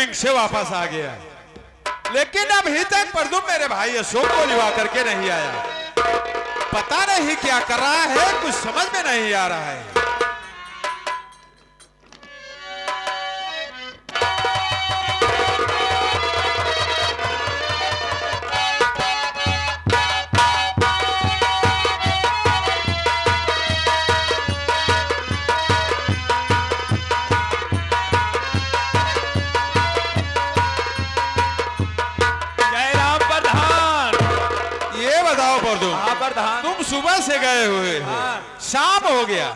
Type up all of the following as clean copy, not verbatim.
Wing से वापस आ गया, लेकिन अभी तक प्रदुम्न मेरे भाई अशोक को लिवा करके नहीं आया। पता नहीं क्या कर रहा है, कुछ समझ में नहीं आ रहा है। तुम सुबह से गए हुए हो, शाम हो गया,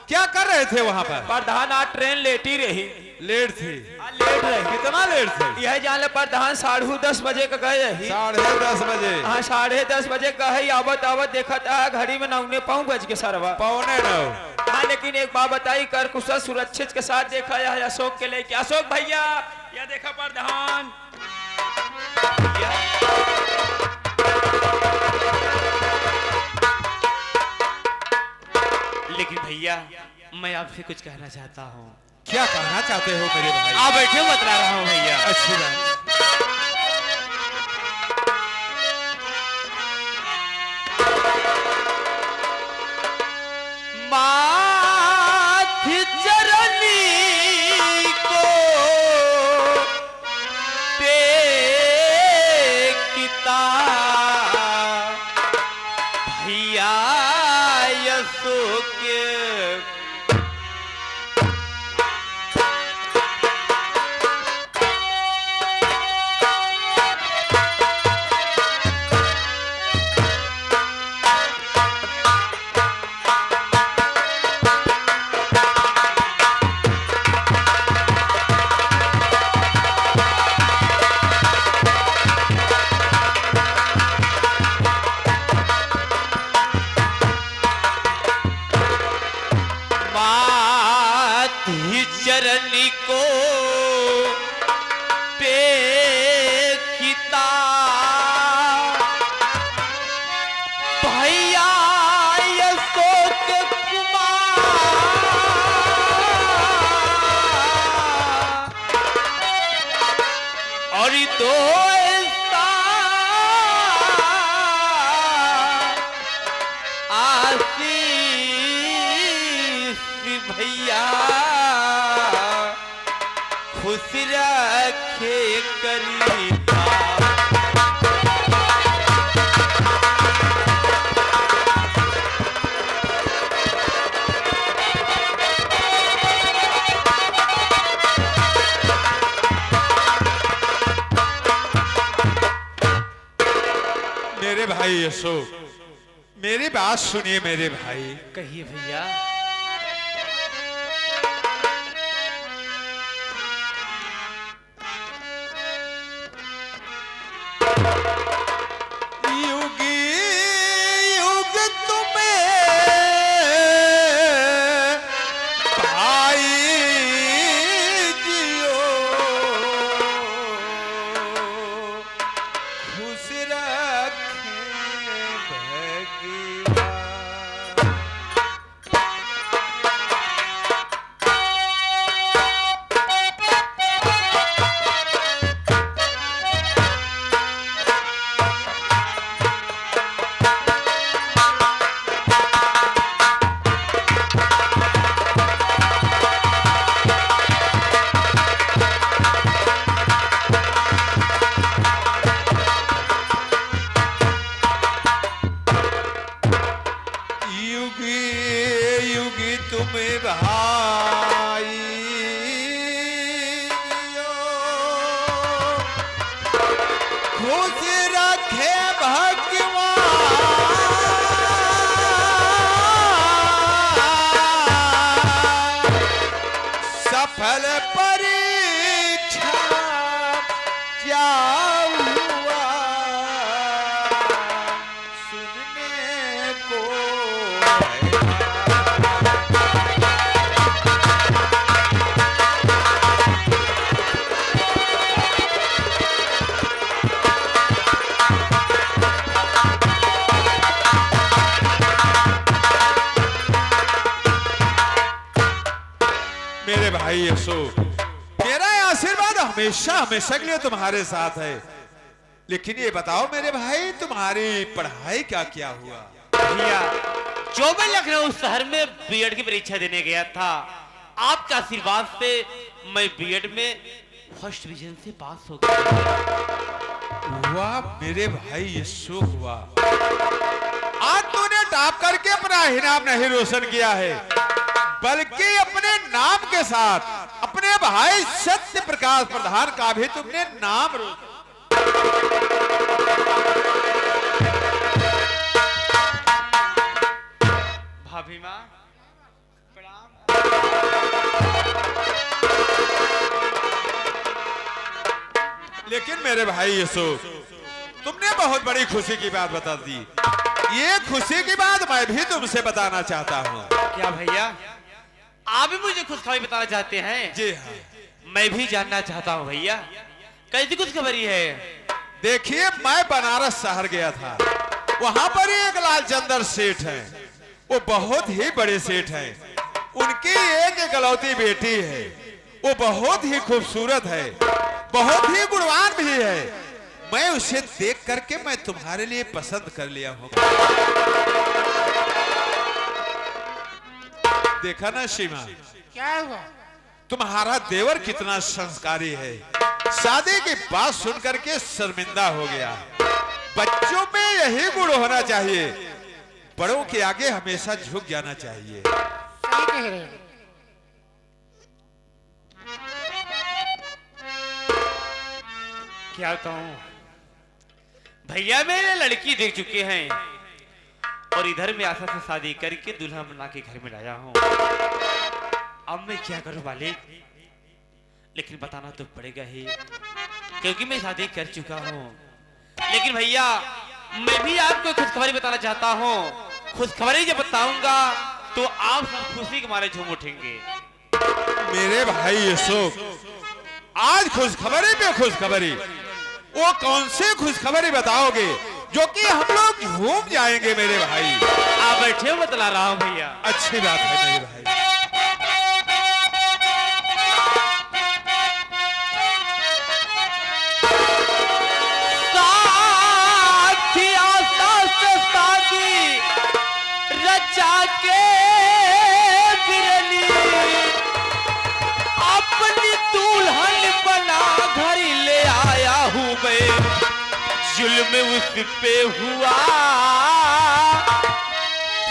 क्या कर रहे थे वहाँ पर? प्रधान आज ट्रेन लेट ही रही। लेट थी? लेट रही। कितना लेट थे? यह जान ले प्रधान 10:30 बजे का गए रही। 10:30 बजे? हाँ 10:30 बजे का है। आवत आवत देखा था घड़ी में 9:05 के सरवा 9:15। हाँ लेकिन एक बात बताई, कर कुशल सुरक्षित के साथ देखा है अशोक के लेके। अशोक भैया यह देखा प्रधान। लेकिन भैया मैं आपसे कुछ कहना चाहता हूँ। क्या कहना चाहते हो मेरे भाई? आप बैठे, बता रहा हूँ भैया। अच्छी बात। माथि चरनी को टेकिता भैया अशोक चरनी को टेकिता भैया अशोक कुमार और दो आशीष भैया खुश रखे करीता। मेरे भाई अशोक, मेरी बात सुनिए मेरे भाई। कहिए भैया। सफल परीक्षा क्या हुआ सुनने को मेरे भाई अशोक, तेरा आशीर्वाद हमेशा हमेशा के लिए तुम्हारे साथ है। लेकिन ये बताओ मेरे भाई, तुम्हारी पढ़ाई का क्या हुआ? भैया जो मैं लखनऊ शहर में बीएड की परीक्षा देने गया था, आपके आशीर्वाद से मैं बीएड में फर्स्ट डिवीजन से पास हो गया। वाह मेरे भाई, ये सुख हुआ। आज तूने टॉप करके अपना ही नाम नहीं रोशन किया है, बल्कि अपने नाम के साथ अपने भाई सत्य प्रकाश प्रधान का भी तुमने नाम रोशन। भाभी माँ प्रणाम। लेकिन मेरे भाई यशोक, तुमने बहुत बड़ी खुशी की बात बता दी। ये खुशी की बात मैं भी तुमसे बताना चाहता हूँ। क्या भैया आप भी मुझे खुशखबरी बताना चाहते हैं? जी हाँ, मैं भी जानना चाहता हूँ भैया, कैसी खुशखबरी है? देखिए, मैं बनारस शहर गया था। वहां पर एक लालचंदर सेठ हैं। वो बहुत ही बड़े सेठ हैं। उनकी एक इकलौती बेटी है। वो बहुत ही खूबसूरत है, बहुत ही गुणवान भी है। मैं उसे देख करके मैं तुम्हारे लिए पसंद कर लिया हूँ। देखा ना सीमा, क्या हुआ? तुम्हारा देवर कितना संस्कारी है। शादी की बात सुनकर के शर्मिंदा हो गया। बच्चों में यही गुण होना चाहिए, बड़ों के आगे हमेशा झुक जाना चाहिए। सही कह रहे हैं। क्या कहूँ भैया, मेरे लड़की देख चुके हैं और इधर में आशा से शादी करके दूल्हा बना के घर में लाया हूँ। अब मैं क्या करूँ मालिक? लेकिन बताना तो पड़ेगा ही, क्योंकि मैं शादी कर चुका हूँ। लेकिन भैया मैं भी आपको खुशखबरी बताना चाहता हूँ। खुशखबरी जब बताऊंगा तो आप सब खुशी के मारे झूम उठेंगे। मेरे भाई अशोक, आज खुशखबरी पे खुशखबरी, वो कौन सी खुशखबरी बताओगे जो कि हम लोग झूम जाएंगे? मेरे भाई आप बैठे हो, बतला रहा हूँ भैया। अच्छी बात है मेरे भाई। रचा के बिरली अपनी दुल्हन बना घर ले आया हूँ मैं। जुल्म उस पे हुआ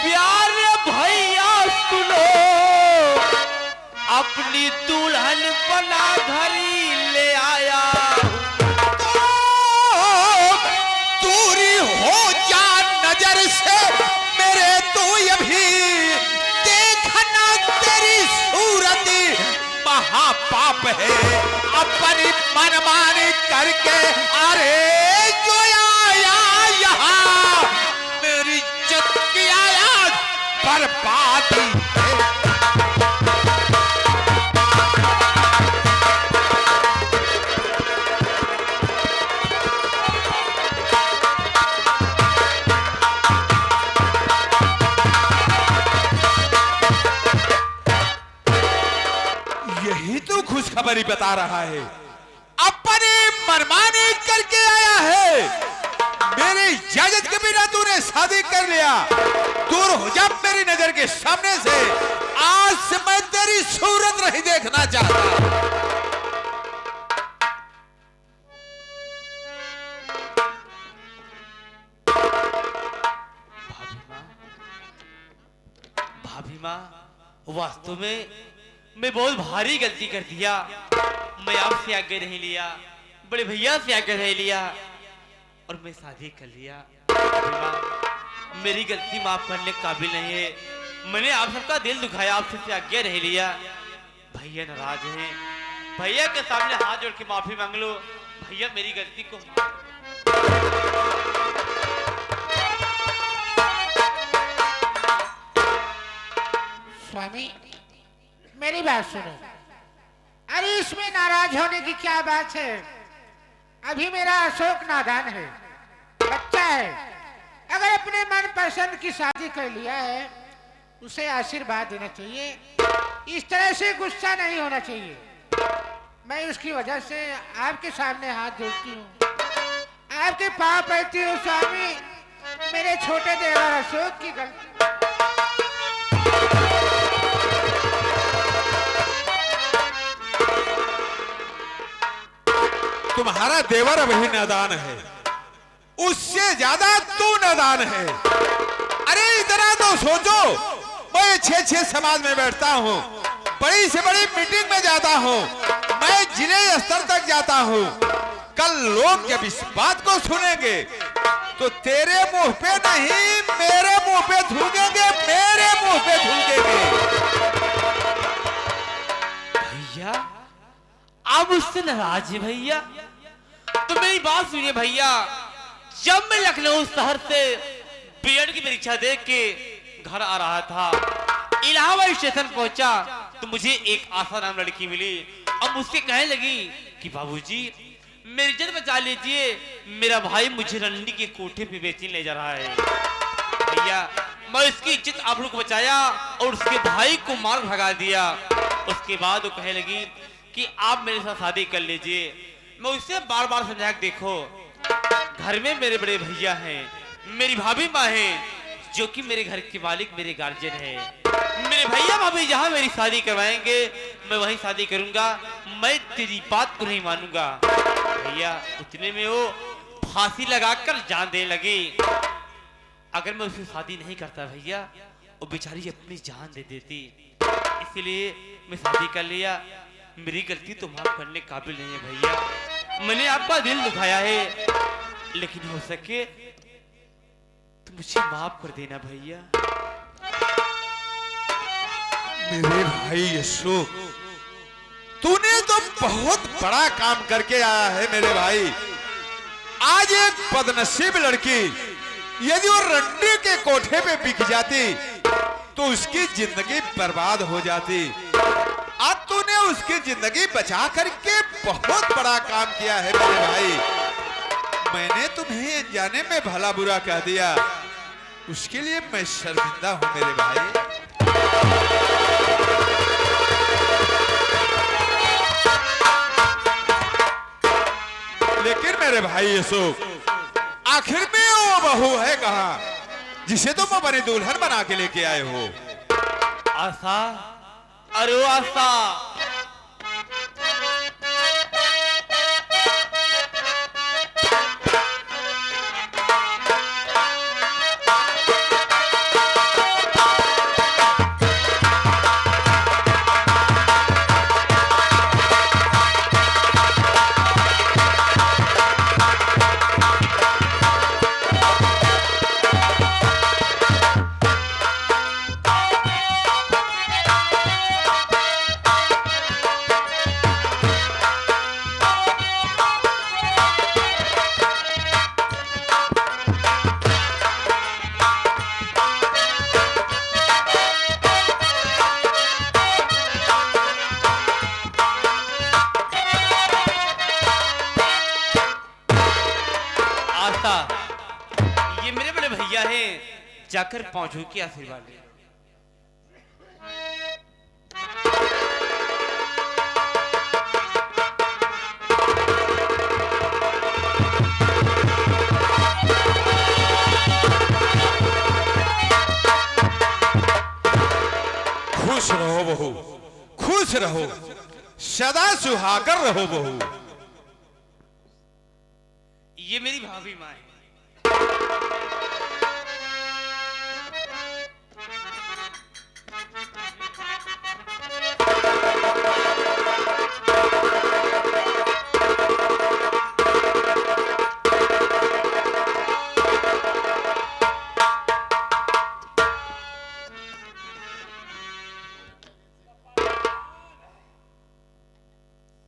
प्यारे भैया सुनो, अपनी दुल्हन बना घर ले आया। दूरी हो जा नजर से मेरे, तू अभी देखना तेरी सूरत महापाप है। अपनी मनमानी करके अरे जो आया यहाँ मेरी इज्जत की आया बर्बादी है। यही तो खुशखबरी बता रहा है। अपनी मनमानी करके आया है। मेरी इजाजत के बिना तूने शादी कर लिया। दूर हो जा मेरी नजर के सामने से। आज से मैं तेरी सूरत नहीं देखना चाहता। भाभी माँ, वास्तव में मैं बहुत भारी गलती कर दिया। मैं आपसे आगे नहीं लिया, बड़े भैया से आगे नहीं लिया और मैं शादी कर लिया। भाभी माँ, मेरी गलती माफ करने के काबिल नहीं है। मैंने आप सबका दिल दुखाया, आपसे आगे नहीं लिया। भैया नाराज हैं, भैया के सामने हाथ जोड़ के माफी मांग लो। भैया मेरी गलती को स्वामी मेरी बात सुनो। अरे इसमें नाराज होने की क्या बात है? अभी मेरा अशोक नादान है, बच्चा है। अगर अपने मन पसंद की शादी कर लिया है, उसे आशीर्वाद देना चाहिए। इस तरह से गुस्सा नहीं होना चाहिए। मैं उसकी वजह से आपके सामने हाथ जोड़ती हूँ, आपके पाँव पड़ती हूँ स्वामी। मेरे छोटे देवर अशोक की गलती। तुम्हारा देवर अभी नादान है, उससे ज्यादा तू नादान है। अरे इतना तो सोचो, मैं 6-6 समाज में बैठता हूँ, बड़ी से बड़ी मीटिंग में जाता हूँ, मैं जिले स्तर तक जाता हूँ। कल लोग जब इस बात को सुनेंगे तो तेरे मुंह पे नहीं मेरे मुंह पे थूकेंगे, मेरे मुंह पे थूकेंगे। भैया आप उससे नाराज है भैया? तो मेरी बात सुनिए भैया, जब मैं लखनऊ शहर से बीएड की परीक्षा दे के घर आ रहा था, इलाहाबाद स्टेशन पहुंचा तो मुझे एक आशा नाम लड़की मिली और मुझसे कहने लगी कि बाबूजी मेरी इज्जत बचा लीजिए, मेरा भाई मुझे रंडी के कोठे पे बेचने ले जा रहा है। भैया मैं उसकी इज्जत आबरू को बचाया और उसके भाई को मार भगा दिया। उसके बाद वो कहने लगी कि आप मेरे साथ शादी कर लीजिए। मैं उससे बार बार समझाया कि देखो घर में मेरे बड़े भैया हैं, मेरी भाभी माँ है जो कि मेरे घर के मालिक मेरे गार्जियन है। मेरे भैया भाभी जहाँ मेरी शादी करवाएंगे मैं वहीं शादी करूंगा, मैं तेरी बात को नहीं मानूंगा। भैया उतने में वो फांसी लगाकर जान देने लगी। अगर मैं उससे शादी नहीं करता भैया वो बेचारी अपनी जान दे देती, इसलिए मैं शादी कर लिया। मेरी गलती तो माफ करने काबिल नहीं है भैया, मैंने आपका दिल दुखाया है, लेकिन हो सके तो मुझे माफ कर देना भैया। मेरे भाई अशोक, तूने तो बहुत बड़ा काम करके आया है मेरे भाई। आज एक बदनसीब लड़की यदि वो रंडी के कोठे पे बिक जाती तो उसकी जिंदगी बर्बाद हो जाती। आज तूने उसकी जिंदगी बचा करके बहुत बड़ा काम किया है मेरे भाई। मैंने तुम्हें जाने में भला बुरा कह दिया, उसके लिए मैं शर्मिंदा हूं मेरे भाई। लेकिन मेरे भाई अशोक, आखिर में वो बहू है कहां जिसे तुम अपनी दुल्हन बना के लेके आए हो? आशा, अरे आशा, ये मेरे बड़े भैया हैं, जाकर पहुंचो के आशीर्वाद ले। खुश रहो बहू, खुश रहो, सदा सुहागर रहो बहू। ये मेरी भाभी माँ है।